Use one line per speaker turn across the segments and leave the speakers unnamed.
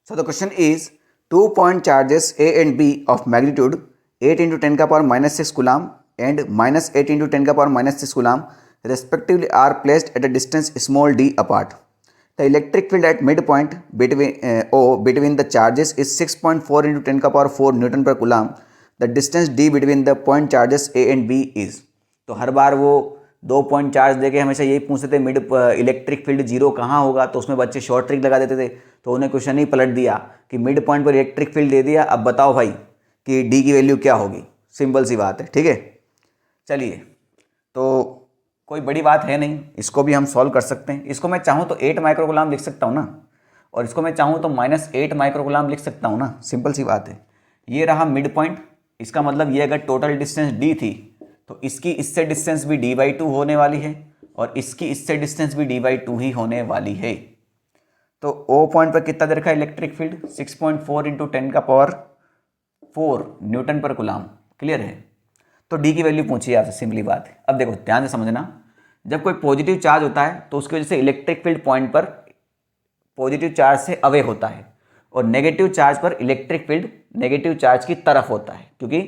So the question is 2-point charges A and B of magnitude 8 into 10 ka power minus 6 coulomb and minus 8 into 10 ka power minus 6 coulomb respectively are placed at a distance small d apart. The electric field at midpoint between the charges is 6.4 into 10 ka power 4 Newton per coulomb. The distance d between the point charges A and B is. तो हर बार वो 2 point charge देके हमेशा यही पूछते थे mid electric field zero कहाँ होगा, तो उसमें बच्चे शॉर्ट ट्रिक लगा देते थे। तो उन्हें क्वेश्चन ही पलट दिया कि मिड पॉइंट पर इलेक्ट्रिक फील्ड दे दिया, अब बताओ भाई कि डी की वैल्यू क्या होगी। सिंपल सी बात है, ठीक है। चलिए, तो कोई बड़ी बात है नहीं, इसको भी हम सॉल्व कर सकते हैं। इसको मैं चाहूँ तो 8 माइक्रोकूलम लिख सकता हूँ ना, और इसको मैं चाहूँ तो -8 माइक्रोकूलम लिख सकता हूँ ना। सिंपल सी बात है। ये रहा मिड पॉइंट, इसका मतलब ये अगर टोटल डिस्टेंस डी थी तो इसकी इससे डिस्टेंस भी d/2 होने वाली है और इसकी इससे डिस्टेंस भी d/2 ही होने वाली है। तो O पॉइंट पर कितना दे रखा है इलेक्ट्रिक फील्ड? 6.4 इंटू 10 का पावर 4 न्यूटन पर कूलम। क्लियर है। तो डी की वैल्यू पूछिए आपसे, सिंपली बात है। अब देखो ध्यान से समझना, जब कोई पॉजिटिव चार्ज होता है तो उसकी वजह से इलेक्ट्रिक फील्ड पॉइंट पर पॉजिटिव चार्ज से अवे होता है, और नेगेटिव चार्ज पर इलेक्ट्रिक फील्ड नेगेटिव चार्ज की तरफ होता है, क्योंकि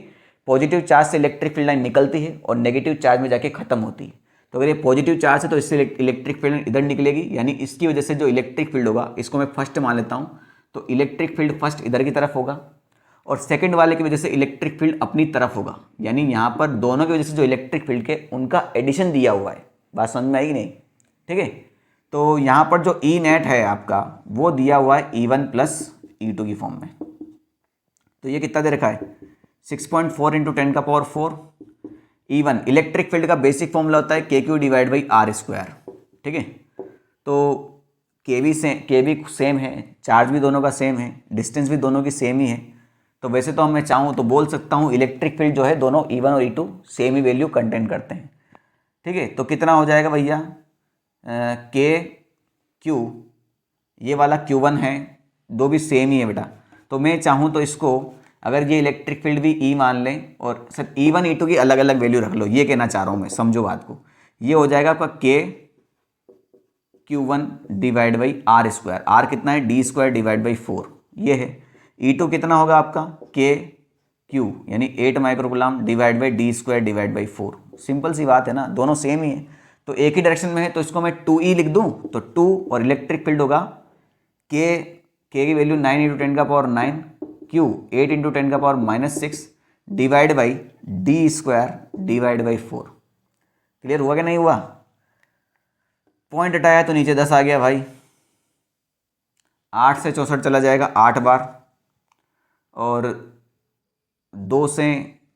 पॉजिटिव चार्ज से इलेक्ट्रिक फील्ड लाइन निकलती है और नेगेटिव चार्ज में जाके खत्म होती है। तो अगर ये पॉजिटिव चार्ज है तो इससे इलेक्ट्रिक फील्ड इधर निकलेगी, यानी इसकी वजह से जो इलेक्ट्रिक फील्ड होगा, इसको मैं फर्स्ट मान लेता हूँ, तो इलेक्ट्रिक फील्ड फर्स्ट इधर की तरफ होगा और सेकंड वाले की वजह से इलेक्ट्रिक फील्ड अपनी तरफ होगा। यानी यहाँ पर दोनों की वजह से जो इलेक्ट्रिक फील्ड के उनका एडिशन दिया हुआ है। बात समझ में आई नहीं? ठीक है। तो यहाँ पर जो ई नेट है आपका वो दिया हुआ है E1 प्लस E2 की फॉर्म में। तो ये कितना दे रखा है? 6.4 इंटू 10 का पावर 4 E1। इलेक्ट्रिक फील्ड का बेसिक फॉर्मूला होता है KQ divide by R square. ठीक है। तो के भी सेम है, चार्ज भी दोनों का सेम है, डिस्टेंस भी दोनों की सेम ही है। तो वैसे तो मैं चाहूँ तो बोल सकता हूँ इलेक्ट्रिक फील्ड जो है दोनों E1 और E2 सेम ही वैल्यू कंटेन करते हैं। ठीक है। तो कितना हो जाएगा भैया? KQ, ये वाला Q1 है, दो भी सेम ही है बेटा। तो मैं चाहूँ तो इसको अगर ये इलेक्ट्रिक फील्ड भी E मान लें और सर E1 E2 की अलग अलग वैल्यू रख लो, ये कहना चाह रहा हूँ मैं, समझो बात को। ये हो जाएगा आपका KQ1 divide by R square. R कितना है? D स्क्वायर डिवाइड बाई 4, ये है। E2 कितना होगा आपका? KQ यानी 8 microcoulomb divide by D square divide by 4। Simple सी बात है ना, दोनों सेम ही है। तो एक ही डायरेक्शन में है तो इसको मैं 2E लिख दूँ, तो 2 और इलेक्ट्रिक फील्ड होगा K की वैल्यू 9 इंटू 10 का पावर 9, Q 8 इंटू 10 का power -6 divide by D square divide by 4। Clear हुआ कि नहीं हुआ? पॉइंट हटाया तो नीचे 10 आ गया भाई। 8 से 64 चला जाएगा 8 बार, और 2 से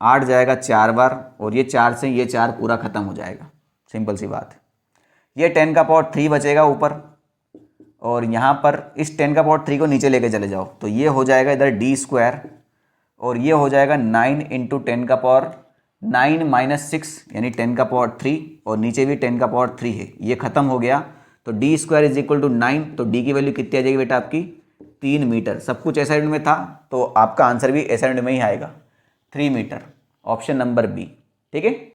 8 जाएगा 4 बार, और ये 4 से ये 4 पूरा खत्म हो जाएगा। सिंपल सी बात है। ये 10 का पावर 3 बचेगा ऊपर, और यहाँ पर इस 10 का पावर 3 को नीचे लेके चले जाओ तो ये हो जाएगा इधर D स्क्वायर, और ये हो जाएगा 9 इंटू 10 का पावर 9 माइनस 6 यानी 10 का पावर 3, और नीचे भी 10 का पावर 3 है। ये खत्म हो गया तो D square is equal to 9। तो D की वैल्यू कितनी आ जाएगी बेटा आपकी? 3 मीटर। सब कुछ ऐसा में था तो आपका आंसर भी ऐसा में ही आएगा, 3 मीटर। Option number B. ठीक है।